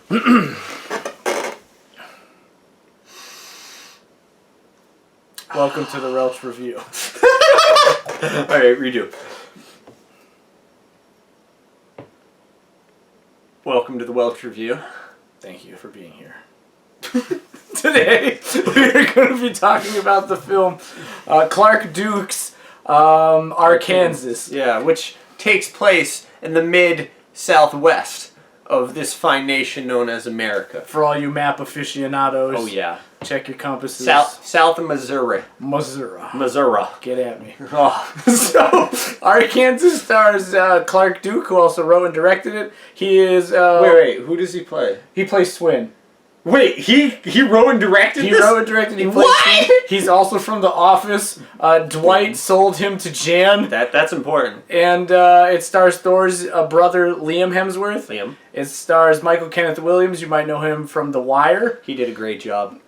Welcome to the Welch review. Alright, redo. Welcome to the Welch review. Thank you for being here. Today, we're going to be talking about the film Clark Duke's Arkansas. Yeah, which takes place in the mid-southwest of this fine nation known as America. For all you map aficionados. Oh, yeah. Check your compasses. South of Missouri. Missouri. Get at me. Oh. So, Arkansas stars Clark Duke, who also wrote and directed it. He is... Wait, who does he play? He plays Swin. Wait, he wrote and directed this? He wrote and directed. He plays Swin. He's also from The Office. Dwight sold him to Jan. That's important. And it stars Thor's brother, Liam Hemsworth. Liam. It stars Michael Kenneth Williams. You might know him from The Wire. He did a great job.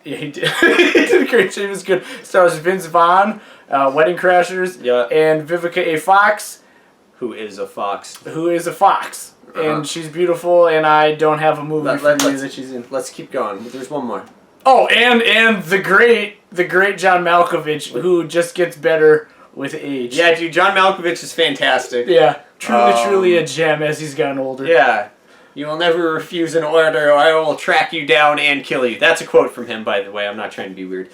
Yeah, he did. He did a great job. He was good. Stars Vince Vaughn, Wedding Crashers, yeah, and Vivica A. Fox. Who is a fox. And she's beautiful, and I don't have a movie that she's in. Let's keep going. There's one more. Oh, and the great John Malkovich, who just gets better with age. Yeah, dude, John Malkovich is fantastic. Yeah, truly a gem as he's gotten older. Yeah. You will never refuse an order, or I will track you down and kill you. That's a quote from him, by the way. I'm not trying to be weird.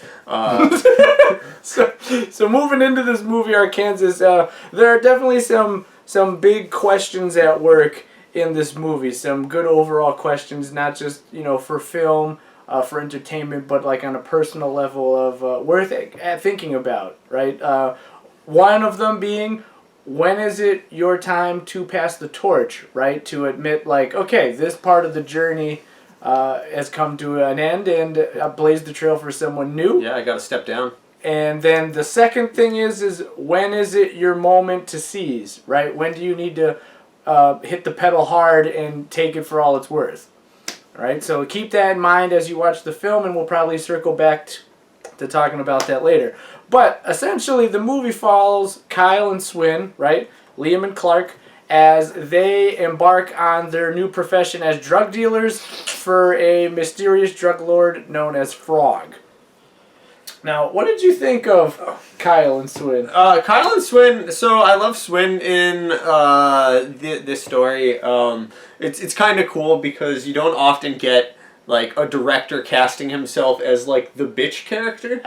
So moving into this movie, Arkansas, there are definitely some big questions at work in this movie. Some good overall questions, not just for film, for entertainment, but like on a personal level of worth thinking about. Right. One of them being, when is it your time to pass the torch, right? To admit, like, okay, this part of the journey has come to an end and blazed the trail for someone new. Yeah, I got to step down. And then the second thing is when is it your moment to seize, right? When do you need to hit the pedal hard and take it for all it's worth, right? So keep that in mind as you watch the film, and we'll probably circle back to talking about that later. But essentially, the movie follows Kyle and Swin, right? Liam and Clark, as they embark on their new profession as drug dealers for a mysterious drug lord known as Frog. Now, what did you think of Kyle and Swin? Kyle and Swin, so I love Swin in this story. It's kind of cool because you don't often get like a director casting himself as like the bitch character.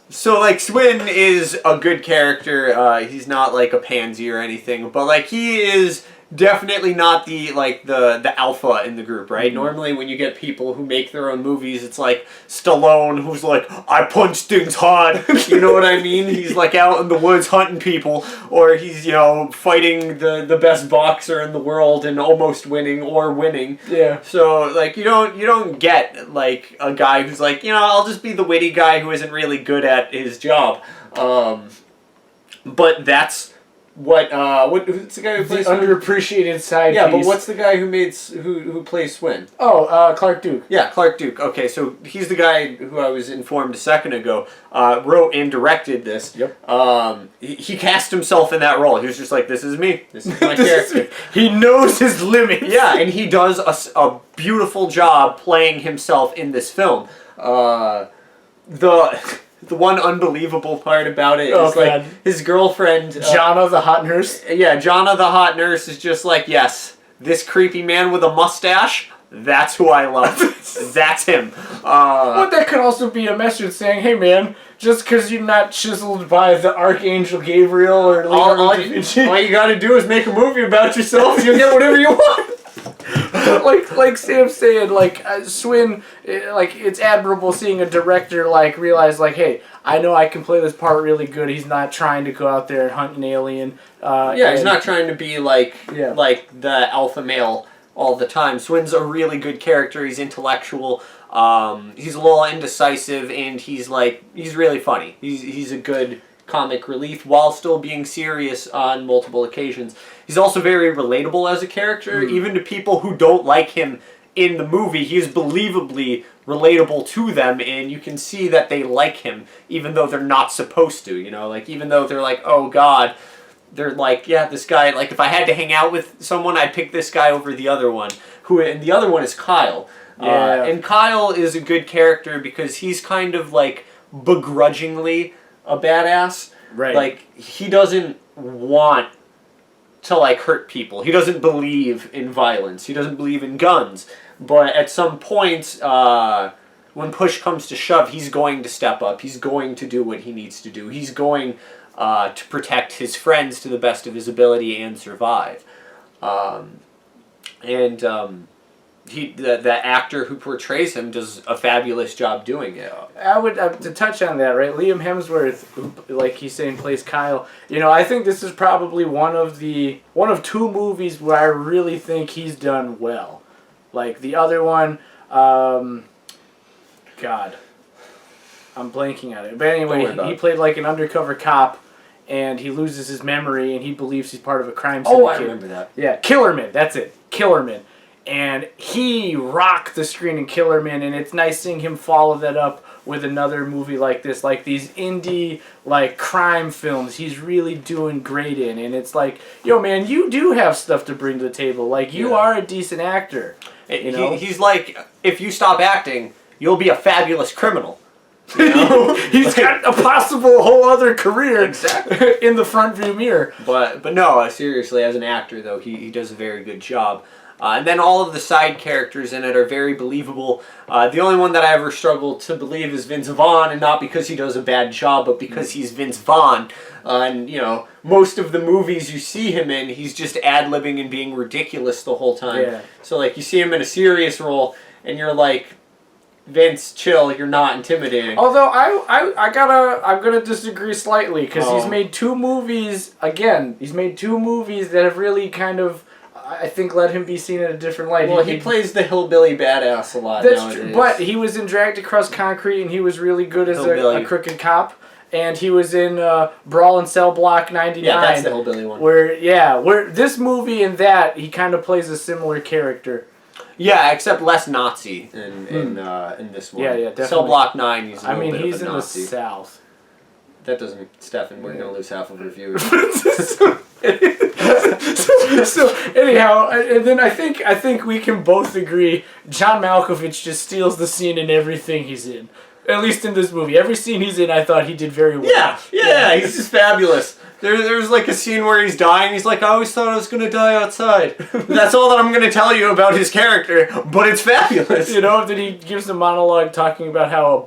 So like Swin is a good character. He's not like a pansy or anything, but like he is definitely not the alpha in the group, right? Mm-hmm. Normally when you get people who make their own movies, it's like Stallone, who's like, I punch things hard. You know what I mean? He's like out in the woods hunting people, or he's fighting the best boxer in the world and almost winning or winning. Yeah. So like you don't get like a guy who's like, I'll just be the witty guy who isn't really good at his job. But that's who's the guy who plays Swin? Underappreciated side piece. Yeah, but what's the guy who plays Swin? Oh, Clark Duke. Yeah, Clark Duke. Okay, so he's the guy who I was informed a second ago wrote and directed this. Yep. He cast himself in that role. He was just like, this is me. This is my character. He knows his limits. Yeah, and he does a beautiful job playing himself in this film. The one unbelievable part about it is like his girlfriend, Jonna the hot nurse. Yeah, Jonna the hot nurse is just like, yes, this creepy man with a mustache, that's who I love. That's him. But that could also be a message saying, hey man, just because you're not chiseled by the Archangel Gabriel or all you gotta do is make a movie about yourself and you'll get whatever you want. like Sam's saying, Swin, it's admirable seeing a director realize hey, I know I can play this part really good. He's not trying to go out there and hunt an alien. He's not trying to be like the alpha male all the time. Swin's a really good character. He's intellectual. He's a little indecisive, and he's really funny. He's a good comic relief while still being serious on multiple occasions. He's also very relatable as a character, even to people who don't like him in the movie. He's believably relatable to them, and you can see that they like him, even though they're not supposed to, even though they're like, oh god, they're like, yeah, this guy, like if I had to hang out with someone, I'd pick this guy over the other one. And the other one is Kyle. Yeah. And Kyle is a good character because he's kind of like begrudgingly a badass. Right. Like he doesn't want to like hurt people. He doesn't believe in violence. He doesn't believe in guns. But at some point, when push comes to shove, he's going to step up. He's going to do what he needs to do. He's going to protect his friends to the best of his ability and survive. The actor who portrays him does a fabulous job doing it. I would to touch on that, right? Liam Hemsworth, who, like he's saying, plays Kyle. You know, I think this is probably one of two movies where I really think he's done well. Like the other one, God, I'm blanking on it. But anyway, he played like an undercover cop, and he loses his memory, and he believes he's part of a crime syndicate. Oh, I remember that. Yeah, Killerman. That's it, Killerman. And he rocked the screen in Killerman, and it's nice seeing him follow that up with another movie like this, like these indie like crime films. He's really doing great in, and it's like, yo, man, you do have stuff to bring to the table. Like you are a decent actor. You know? He's like, if you stop acting, you'll be a fabulous criminal. You know? He's got a possible whole other career exactly in the front view mirror. But no, seriously, as an actor though, he does a very good job. And then all of the side characters in it are very believable. The only one that I ever struggle to believe is Vince Vaughn, and not because he does a bad job, but because he's Vince Vaughn. And, you know, most of the movies you see him in, he's just ad-libbing and being ridiculous the whole time. Yeah. So, like, you see him in a serious role, and you're like, Vince, chill, you're not intimidating. Although I'm gonna disagree slightly, because he's made two movies that have really kind of, I think, let him be seen in a different light. Well, he plays the hillbilly badass a lot That's nowadays. true, but he was in Dragged Across Concrete, and he was really good as a crooked cop. And he was in Brawl in Cell Block 99. Yeah, that's the hillbilly one. Where this movie and that, he kind of plays a similar character. Yeah, except less Nazi in this one. Yeah, definitely. Cell Block 9, he's a little bit of a he's in Nazi. the South. That doesn't, Stefan, we're going to lose half of our viewers. so anyhow, and then I think we can both agree John Malkovich just steals the scene in everything he's in. At least in this movie. Every scene he's in, I thought he did very well. Yeah, he's just fabulous. There's like a scene where he's dying. He's like, I always thought I was going to die outside. That's all that I'm going to tell you about his character, but it's fabulous. You know, then he gives a monologue talking about how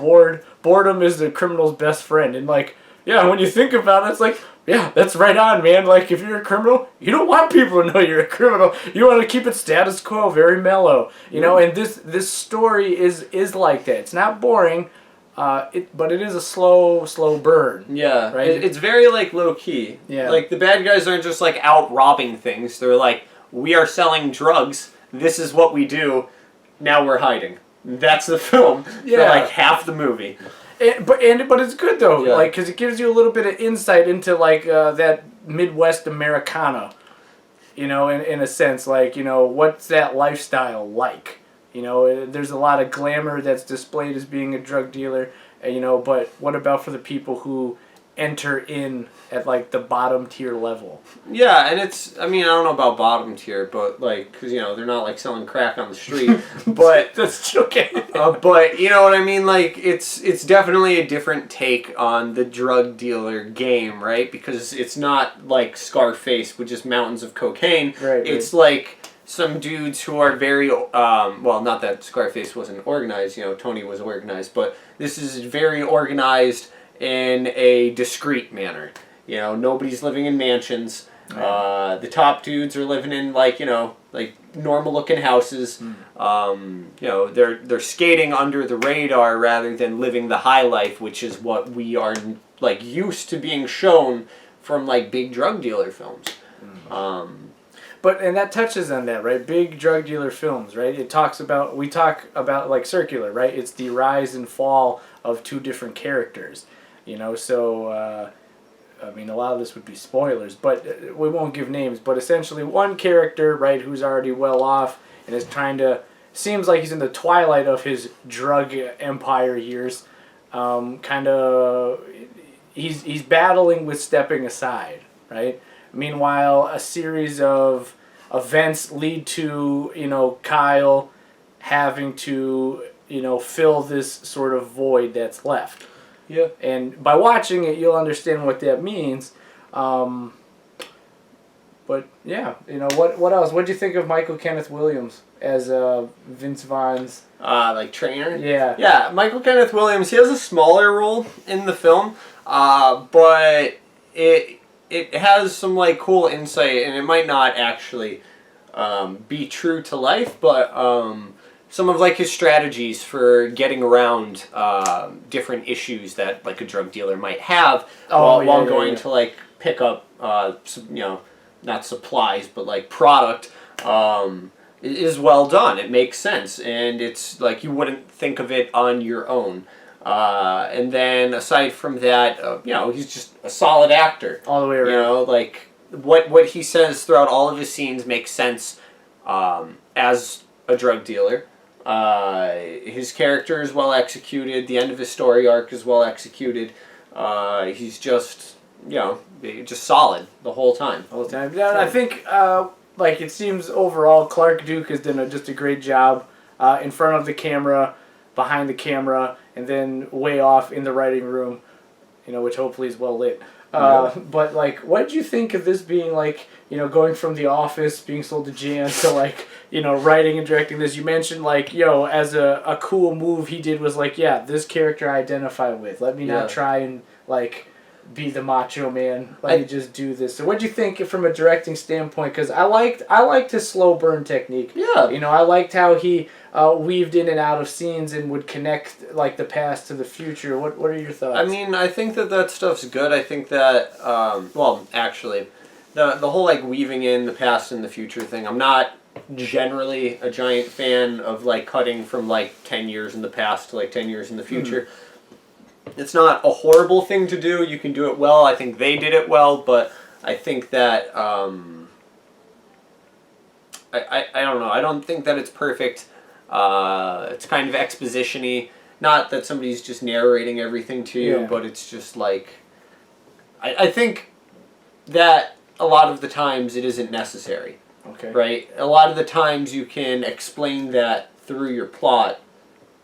boredom is the criminal's best friend. And like, yeah, when you think about it, it's like, yeah, that's right on, man. Like, if you're a criminal, you don't want people to know you're a criminal. You want to keep it status quo, very mellow. You know, and this story is like that. It's not boring. But it is a slow burn. Yeah, right. It's very like low key. Yeah, like the bad guys aren't just like out robbing things. They're like, we are selling drugs. This is what we do. Now we're hiding. That's the film. For like half the movie. But it's good though, yeah. like because it gives you a little bit of insight into like that Midwest Americana. You know, in a sense, like what's that lifestyle like. You know, there's a lot of glamour that's displayed as being a drug dealer, but what about for the people who enter in at, like, the bottom tier level? Yeah, and I don't know about bottom tier, but, like, because, they're not, like, selling crack on the street, but... That's okay. But, you know what I mean? Like, it's definitely a different take on the drug dealer game, right? Because it's not, like, Scarface with just mountains of cocaine. Right. It's, like... some dudes who are very, well, not that Scarface wasn't organized, Tony was organized, but this is very organized in a discreet manner. Nobody's living in mansions. Right. The top dudes are living in, like normal-looking houses. They're skating under the radar rather than living the high life, which is what we are, like, used to being shown from, like, big drug dealer films. And that touches on that, right? Big drug dealer films, right? We talk about like Circular, right? It's the rise and fall of two different characters, so, a lot of this would be spoilers, but we won't give names, but essentially one character, right, who's already well off and is seems like he's in the twilight of his drug empire years, he's battling with stepping aside, right? Meanwhile, a series of events lead to, Kyle having to, fill this sort of void that's left. Yeah. And by watching it, you'll understand what that means. But yeah, what else? What do you think of Michael Kenneth Williams as Vince Vaughn's like trainer? Yeah. Yeah, Michael Kenneth Williams, he has a smaller role in the film, but it has some like cool insight, and it might not actually be true to life, but some of like his strategies for getting around different issues that like a drug dealer might have while going to like pick up not supplies but like product is well done. It makes sense, and it's like you wouldn't think of it on your own. And then aside from that, he's just a solid actor all the way around. Like what he says throughout all of his scenes makes sense as a drug dealer. His character is well executed. The end of his story arc is well executed. He's just just solid the whole time. Yeah, I think it seems overall Clark Duke has done just a great job in front of the camera, behind the camera, and then way off in the writing room, which hopefully is well lit. But what did you think of this being going from The Office, being sold to Jan, to writing and directing this? You mentioned as a cool move he did was this character I identify with. Let me not try and be the macho man. Let me just do this. So what do you think from a directing standpoint? Because I liked his slow burn technique. Yeah. I liked how he weaved in and out of scenes and would connect the past to the future. What are your thoughts? I mean, I think that stuff's good. I think that actually, the whole weaving in the past and the future thing, I'm not generally a giant fan of cutting from 10 years in the past to 10 years in the future. Mm-hmm. It's not a horrible thing to do. You can do it well. I think they did it well, but I think that I don't know. I don't think that it's perfect. It's kind of exposition-y. Not that somebody's just narrating everything to you, but it's just I think that a lot of the times it isn't necessary. Okay. Right? A lot of the times you can explain that through your plot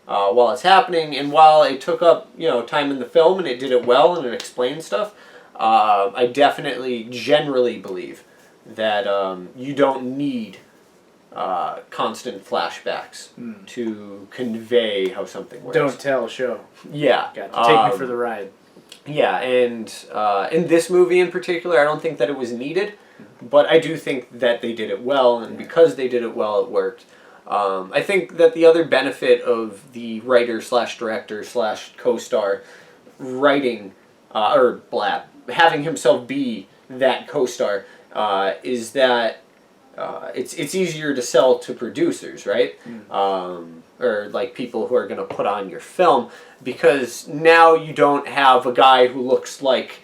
while it's happening, and while it took up time in the film and it did it well and it explained stuff, I definitely generally believe that you don't need constant flashbacks to convey how something works. Don't tell, show. Yeah. Gotcha. Take me for the ride. Yeah, and in this movie in particular, I don't think that it was needed, but I do think that they did it well, and because they did it well, it worked. I think that the other benefit of the writer/director/co-star writing, having himself be that co-star, is that it's easier to sell to producers, right? Or people who are going to put on your film, because now you don't have a guy who looks like,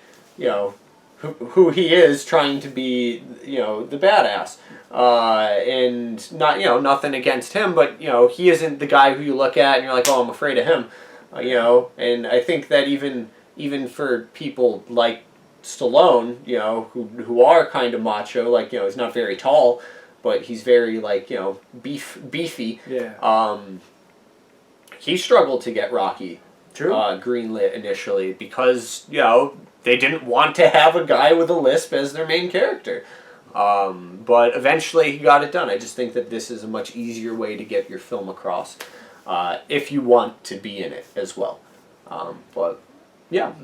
who he is trying to be, the badass. And not, nothing against him, but, he isn't the guy who you look at and you're like, oh, I'm afraid of him, and I think that even for people like Stallone, who are kind of macho, he's not very tall, but he's very beefy. Yeah. He struggled to get Rocky greenlit initially because they didn't want to have a guy with a lisp as their main character. But eventually he got it done. I just think that this is a much easier way to get your film across if you want to be in it as well. But yeah.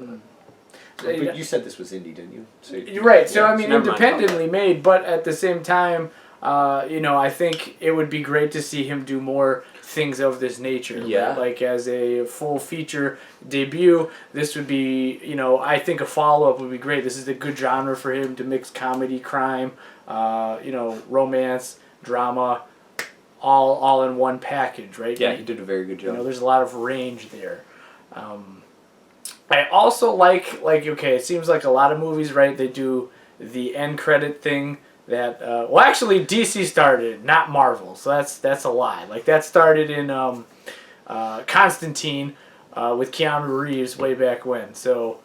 But you said this was indie, didn't you? So, you're right. So, independently made, but at the same time, I think it would be great to see him do more things of this nature. Yeah. Right? As a full feature debut, this would be, I think a follow-up would be great. This is a good genre for him to mix comedy, crime, romance, drama, all in one package, right? Yeah, he did a very good job. There's a lot of range there. I also okay, it seems like a lot of movies, right, they do the end credit thing that, actually DC started, not Marvel, so that's a lie. That started in Constantine with Keanu Reeves way back when, so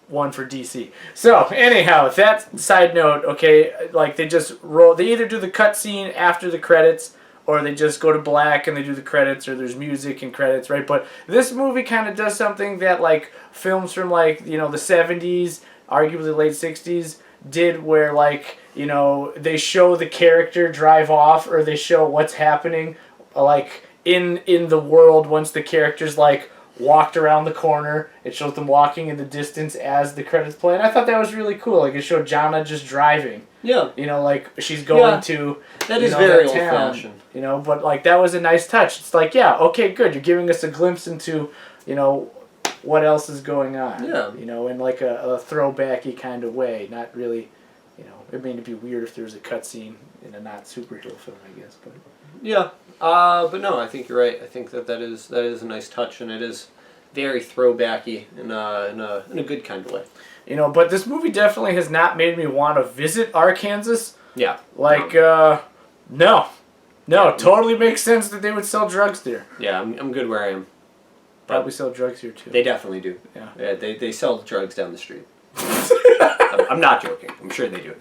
one for DC. So anyhow, that side note. Okay, like they just roll. They either do the cutscene after the credits, or they just go to black and they do the credits, or there's music and credits, right? But this movie kind of does something that like films from like the 70s, arguably late 60s did, where like they show the character drive off, or they show what's happening like in the world once the character's like walked around the corner. It shows them walking in the distance as the credits play, and I thought that was really cool. Like it showed Jana just driving. Yeah. Like she's going to that is very old fashioned. But like that was a nice touch. It's like, yeah, okay, good. You're giving us a glimpse into what else is going on. Yeah. In like a throwbacky kind of way. Not really, it may be weird if there was a cutscene in a not superhero film, I guess. But yeah. But no, I think you're right. I think that is a nice touch, and it is very throwbacky in a good kind of way. But this movie definitely has not made me want to visit Arkansas. Yeah. Like, no, totally makes sense that they would sell drugs there. Yeah, I'm good where I am. Probably sell drugs here too. They definitely do. Yeah. They sell drugs down the street. I'm not joking. I'm sure they do.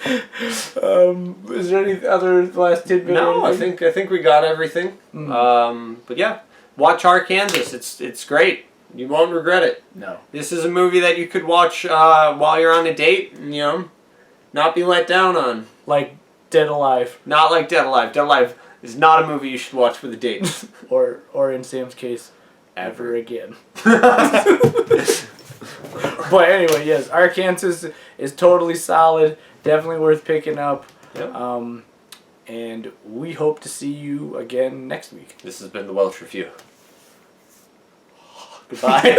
Is there any other last tidbit? No, I think we got everything. But yeah, watch Arkansas. It's great. You won't regret it. No. This is a movie that you could watch while you're on a date and, not be let down on. Like Dead Alive. Not like Dead Alive. Dead Alive is not a movie you should watch with a date. or in Sam's case, ever again. But anyway, yes, Arkansas is totally solid. Definitely worth picking up. Yep. And we hope to see you again next week. This has been the Welch Review. Goodbye.